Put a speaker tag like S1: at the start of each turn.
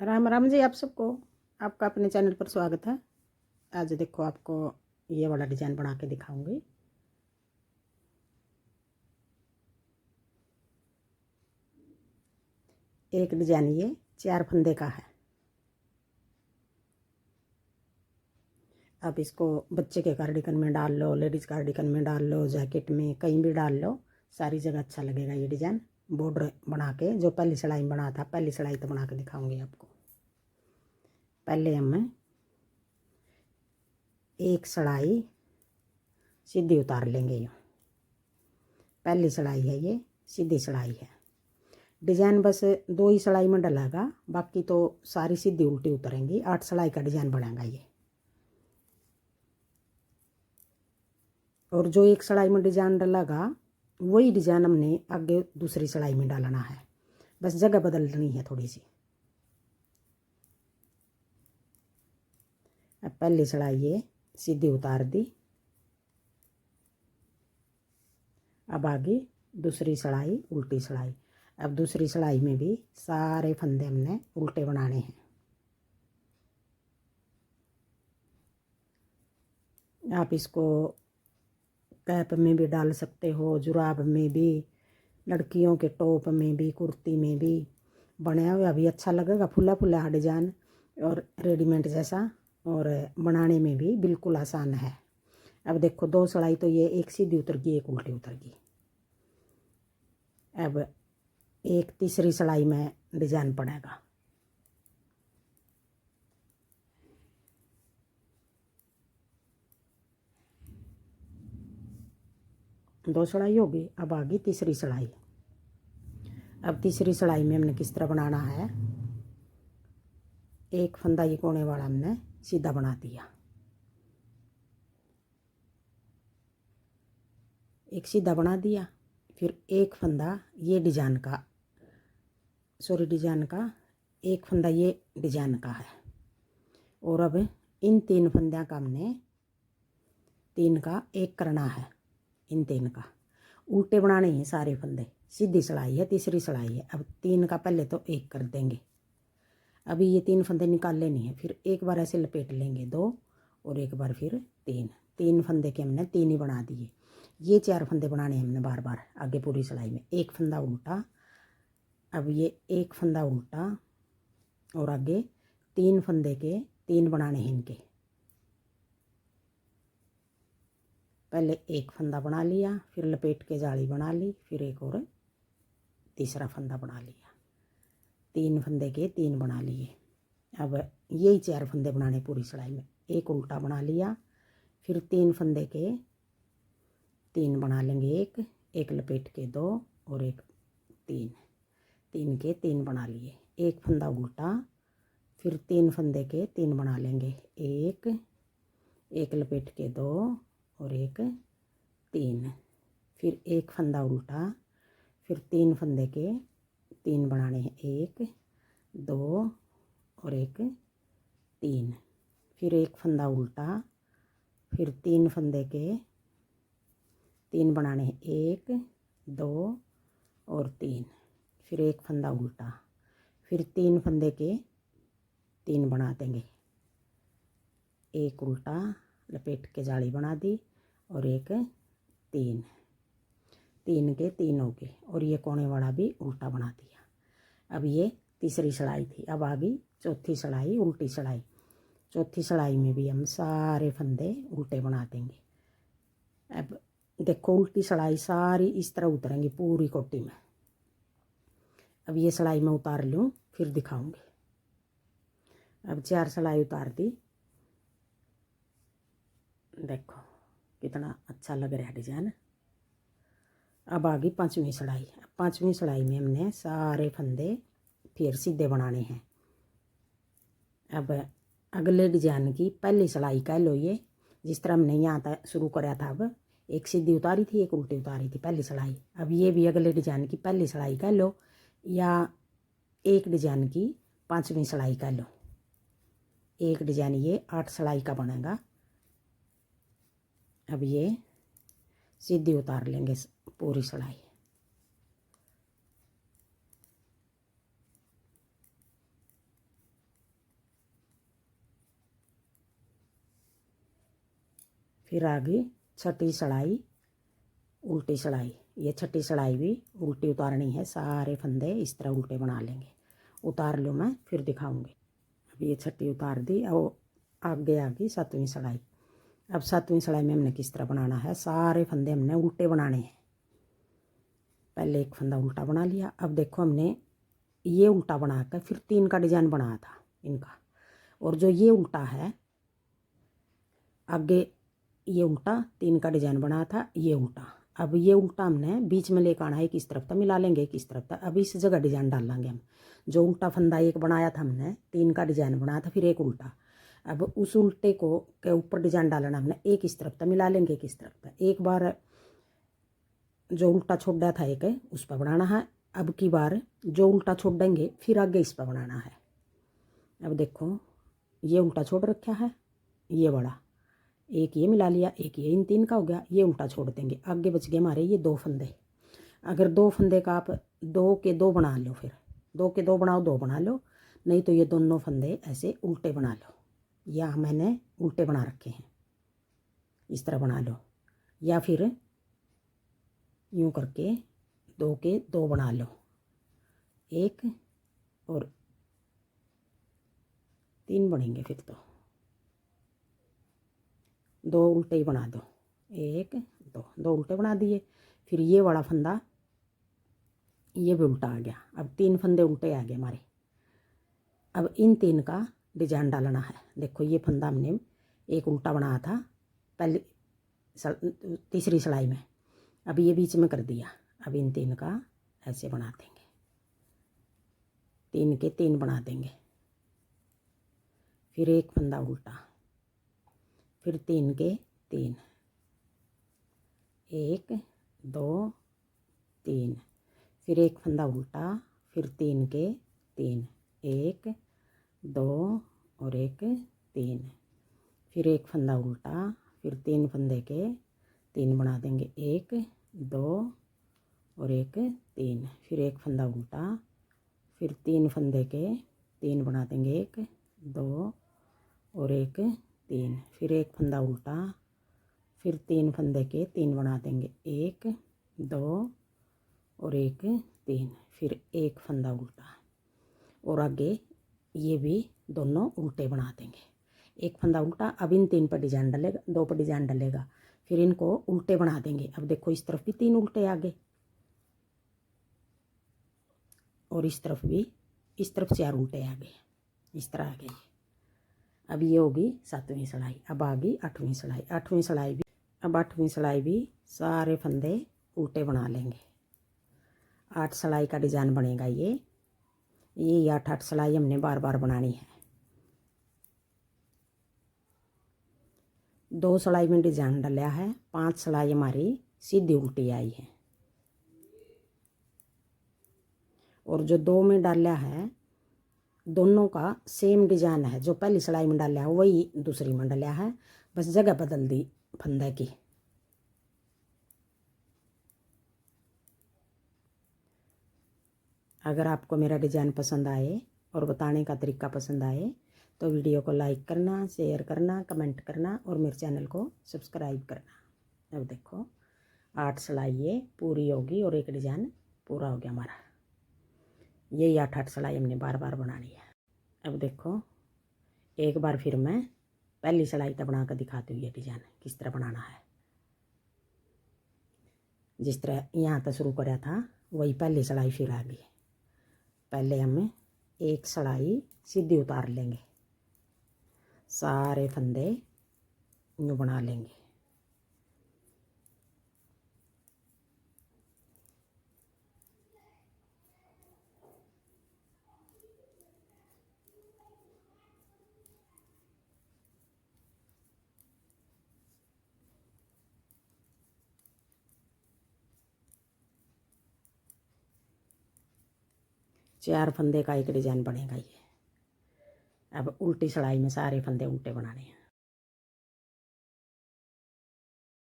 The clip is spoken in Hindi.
S1: राम राम जी आप सबको। आपका अपने चैनल पर स्वागत है। आज देखो आपको ये वाला डिज़ाइन बना के दिखाऊंगी। एक डिज़ाइन ये 4 फंदे का है। आप इसको बच्चे के कार्डिगन में डाल लो, लेडीज़ कार्डिगन में डाल लो, जैकेट में कहीं भी डाल लो, सारी जगह अच्छा लगेगा ये डिज़ाइन। बॉर्डर बना के जो पहली सिलाई में बना था, पहली सिलाई तो बना के दिखाऊंगी आपको। पहले हम एक सिलाई सीधी उतार लेंगे। ये पहली सिलाई है, ये सीधी सिलाई है। डिज़ाइन बस 2 ही सिलाई में डलेगा, बाकी तो सारी सीधी उल्टी उतरेंगी। 8 सिलाई का डिज़ाइन बनेगा ये। और जो एक सिलाई में डिज़ाइन डलेगा वही डिज़ाइन हमने आगे दूसरी सिलाई में डालना है, बस जगह बदलनी है थोड़ी सी। अब पहली सिलाई ये सीधी उतार दी। अब आगे दूसरी सिलाई उल्टी सिलाई। अब दूसरी सिलाई में भी सारे फंदे हमने उल्टे बनाने हैं। आप इसको कैप में भी डाल सकते हो, जुराब में भी, लड़कियों के टॉप में भी, कुर्ती में भी बनाया हुआ भी अच्छा लगेगा। फुला फुला डिज़ाइन और रेडीमेड जैसा, और बनाने में भी बिल्कुल आसान है। अब देखो 2 सिलाई तो ये एक सीधी उतर गई, एक उल्टी उतर गई। अब एक तीसरी सिलाई में डिज़ाइन पड़ेगा। दो सिलाई होगी। अब आ गई तीसरी सिलाई। अब तीसरी सिलाई में हमने किस तरह बनाना है, एक फंदा ये कोने वाला हमने सीधा बना दिया, एक सीधा बना दिया। फिर एक फंदा ये डिज़ाइन का, डिज़ाइन का एक फंदा ये डिज़ाइन का है। और अब इन 3 फंदों का हमने 3 का एक करना है। इन 3 का उल्टे बनाने हैं सारे फंदे। सीधी सिलाई है, तीसरी सिलाई है। अब 3 का पहले तो एक कर देंगे। अभी ये 3 फंदे निकाल लेनी है, फिर एक बार ऐसे लपेट लेंगे 2, और एक बार फिर 3 फंदे के हमने 3 ही बना दिए। ये 4 फंदे बनाने हैं हमने बार बार आगे पूरी सिलाई में। एक फंदा उल्टा, अब ये एक फंदा उल्टा, और आगे 3 फंदे के 3 बनाने हैं इनके। पहले एक फंदा बना लिया, फिर लपेट के जाली बना ली, फिर एक और तीसरा फंदा बना लिया। 3 फंदे के 3 बना लिए। अब यही 4 फंदे बनाने पूरी सिलाई में। एक उल्टा बना लिया, फिर 3 फंदे के 3 बना लेंगे, एक लपेट के 2, और एक 3 के 3 बना लिए। एक फंदा उल्टा, फिर 3 फंदे के 3 बना लेंगे, एक लपेट के 2, और एक 3। फिर एक फंदा उल्टा, फिर 3 फंदे के 3 बनाने हैं, 1 2 और एक 3। फिर एक फंदा उल्टा, फिर 3 फंदे के 3 बनाने हैं, 1 2 और 3। फिर एक फंदा उल्टा, फिर 3 फंदे के 3 बना देंगे, एक उल्टा लपेट के जाली बना दी, और एक 3 के 3 हो गए, और ये कोने वाला भी उल्टा बना दिया। अब ये तीसरी सिलाई थी। अब आ गई चौथी सिलाई, उल्टी सिलाई। चौथी सिलाई में भी हम सारे फंदे उल्टे बना देंगे। अब देखो उल्टी सिलाई सारी इस तरह उतरेंगी पूरी कोटी में। अब ये सिलाई मैं उतार लूँ फिर दिखाऊंगी। अब 4 सिलाई उतार दी, देखो कितना अच्छा लग रहा है डिज़ाइन। अब आ गई 5वीं सिलाई। 5वीं सिलाई में हमने सारे फंदे फिर सीधे बनाने हैं। अब अगले डिजाइन की पहली सिलाई कह लो, ये जिस तरह हमने यहाँ तक शुरू कराया था। अब एक सीधी उतारी थी, एक उल्टी उतारी थी पहली सिलाई। अब ये भी अगले डिजाइन की पहली सिलाई कह लो, या एक डिजाइन की 5वीं सिलाई कह लो। एक डिजाइन ये 8 सिलाई का बनेगा। अब ये सीधी उतार लेंगे पूरी सिलाई। फिर आ गई छठी सिलाई उल्टी सिलाई। ये छठी सिलाई भी उल्टी उतारनी है, सारे फंदे इस तरह उल्टे बना लेंगे। उतार लो, मैं फिर दिखाऊंगी। अब ये छठी उतार दी और आगे आ गई सातवीं सिलाई। अब सातवीं सिलाई में हमने किस तरह बनाना है, सारे फंदे हमने उल्टे बनाने हैं। पहले एक फंदा उल्टा बना लिया। अब देखो हमने ये उल्टा बनाकर फिर 3 का डिजाइन बनाया था इनका, और जो ये उल्टा है आगे ये उल्टा 3 का डिजाइन बनाया था, ये उल्टा। अब ये उल्टा हमने बीच में लेकर आना है, एक इस तरफ था मिला लेंगे, एक इस तरफ था। अब इस जगह डिजाइन डाल लेंगे हम। जो उल्टा फंदा एक बनाया था हमने, 3 का डिजाइन बनाया था, फिर एक उल्टा। अब उस उल्टे को के ऊपर डिजाइन डालना हमने, एक इस तरफ था मिला लेंगे, एक इस तरफ था। एक बार जो उल्टा छोड़ा था एक उस पर बनाना है। अब की बार जो उल्टा छोड़ देंगे फिर आगे इस पर बनाना है। अब देखो ये उल्टा छोड़ रखा है, ये बड़ा एक ये मिला लिया, एक ये, इन 3 का हो गया। ये उल्टा छोड़ देंगे, आगे बच गए हमारे ये 2 फंदे। अगर 2 फंदे का आप 2 के 2 बना लो, फिर 2 के 2 बनाओ, 2 बना लो, नहीं तो ये दोनों फंदे ऐसे उल्टे बना लो। या मैंने उल्टे बना रखे हैं, इस तरह बना लो, या फिर यूँ करके 2 के 2 बना लो, एक और 3 बनेंगे। फिर तो 2 उल्टे ही बना दो, 1 2 उल्टे बना दिए। फिर ये वाला फंदा ये भी उल्टा आ गया। अब 3 फंदे उल्टे आ गए हमारे। अब इन 3 का डिजाइन डालना है। देखो ये फंदा हमने एक उल्टा बनाया था पहली तीसरी सिलाई में, अब ये बीच में कर दिया। अब इन 3 का ऐसे बना देंगे, 3 के 3 बना देंगे। फिर एक फंदा उल्टा, फिर 3 के 3, 1 2 3, फिर एक फंदा उल्टा, फिर 3 के 3, 1 2 और 1 3, फिर एक फंदा उल्टा, फिर 3 फंदे के 3 बना देंगे, 1 2 और 1 3, फिर एक फंदा उल्टा, फिर 3 फंदे के 3 बना देंगे, 1 2 और 1 3, फिर एक फंदा उल्टा, फिर 3 फंदे के 3 बना देंगे, 1 2 और 1 3, फिर एक फंदा उल्टा, और आगे ये भी दोनों उल्टे बना देंगे। एक फंदा उल्टा। अब इन 3 पर डिजाइन डलेगा, 2 पर डिजाइन डलेगा, फिर इनको उल्टे बना देंगे। अब देखो इस तरफ भी 3 उल्टे आ गए, और इस तरफ भी, इस तरफ 4 उल्टे आ गए, इस तरह आ गए। अब ये होगी सातवीं सिलाई। अब आ गई 8वीं सिलाई। 8वीं सिलाई भी, अब 8वीं सिलाई भी सारे फंदे उल्टे बना लेंगे। 8 सिलाई का डिजाइन बनेगा ये 8 सिलाई हमने बार बार बनानी है। 2 सिलाई में डिजाइन डाला है, 5 सिलाई हमारी सीधी उल्टी आई है, और जो 2 में डाला है दोनों का सेम डिजाइन है। जो पहली सिलाई में डाला है वही दूसरी में डाला है, बस जगह बदल दी फंदे की। अगर आपको मेरा डिजाइन पसंद आए और बताने का तरीका पसंद आए तो वीडियो को लाइक करना, शेयर करना, कमेंट करना और मेरे चैनल को सब्सक्राइब करना। अब देखो 8 सिलाई ये पूरी होगी और एक डिजाइन पूरा हो गया हमारा। यही 8 सिलाई हमने बार बार बनानी है। अब देखो एक बार फिर मैं पहली सिलाई तक बना कर दिखाती हूँ ये डिजाइन किस तरह बनाना है। जिस तरह यहाँ तक शुरू कराया था वही पहली सिलाई फिर आ गई। पहले हम एक सिलाई सीधी उतार लेंगे, सारे फंदे यूँ बना लेंगे। चार फंदे का एक डिजाइन बनेगा ये। अब उल्टी सिलाई में सारे फंदे उल्टे बनाने हैं।